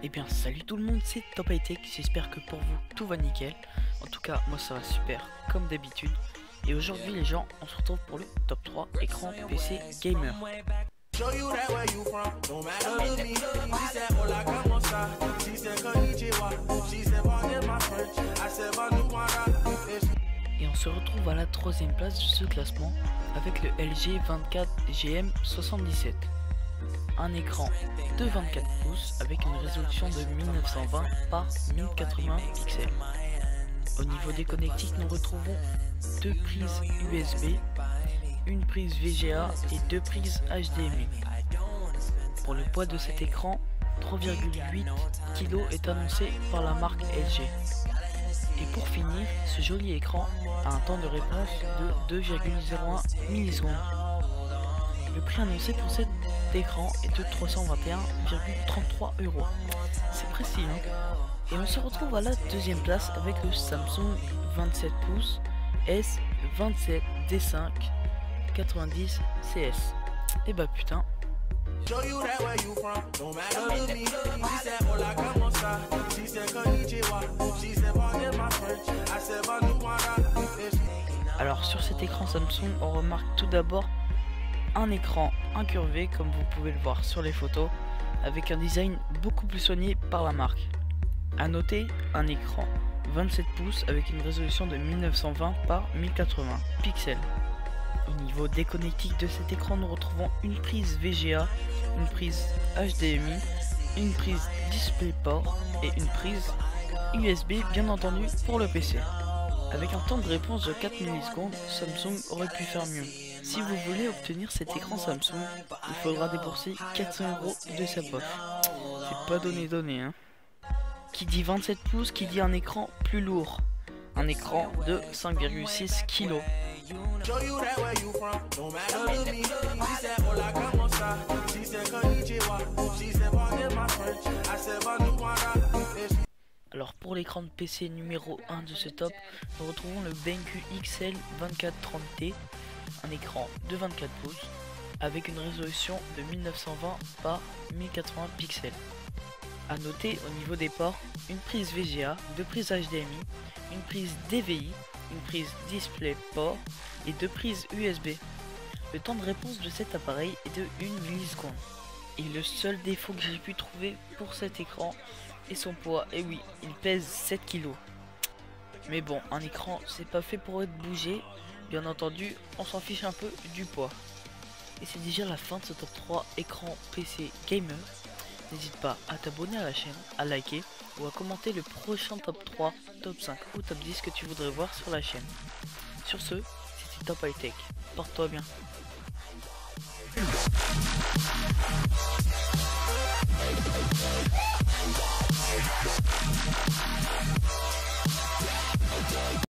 Eh bien salut tout le monde, c'est Top High Tech, j'espère que pour vous tout va nickel. En tout cas moi ça va super comme d'habitude. Et aujourd'hui les gens, on se retrouve pour le top 3 écran PC gamer. Et on se retrouve à la troisième place de ce classement avec le LG 24GM77. Un écran de 24 pouces avec une résolution de 1920 par 1080 pixels. Au niveau des connectiques, nous retrouvons deux prises USB, une prise VGA et deux prises HDMI. Pour le poids de cet écran, 3,8 kg est annoncé par la marque LG. Et pour finir, ce joli écran a un temps de réponse de 2,01 millisecondes. Le prix annoncé pour cet écran est de 321,33 €. C'est précis, hein. Et on se retrouve à la deuxième place avec le Samsung 27 pouces S27D5 90 CS. Et bah putain. Alors sur cet écran Samsung, on remarque tout d'abord un écran incurvé comme vous pouvez le voir sur les photos, avec un design beaucoup plus soigné par la marque. A noter un écran 27 pouces avec une résolution de 1920 par 1080 pixels. Au niveau des connectiques de cet écran, nous retrouvons une prise VGA, une prise HDMI, une prise DisplayPort et une prise USB bien entendu pour le PC. Avec un temps de réponse de 4 millisecondes, Samsung aurait pu faire mieux. Si vous voulez obtenir cet écran Samsung, il faudra débourser 400 € de sa poche. C'est pas donné hein. Qui dit 27 pouces, qui dit un écran plus lourd. Un écran de 5,6 kg. Alors pour l'écran de PC numéro 1 de ce top, nous retrouvons le BenQ XL 2430T, un écran de 24 pouces avec une résolution de 1920 par 1080 pixels. A noter au niveau des ports, une prise VGA, deux prises HDMI, une prise DVI, une prise DisplayPort et deux prises USB. Le temps de réponse de cet appareil est de 1 milliseconde. Et le seul défaut que j'ai pu trouver pour cet écran est son poids. Et oui, il pèse 7 kg. Mais bon, un écran c'est pas fait pour être bougé. Bien entendu, on s'en fiche un peu du poids. Et c'est déjà la fin de ce top 3 écran PC gamer. N'hésite pas à t'abonner à la chaîne, à liker ou à commenter le prochain top 3, top 5 ou top 10 que tu voudrais voir sur la chaîne. Sur ce, c'était Top High Tech. Porte-toi bien.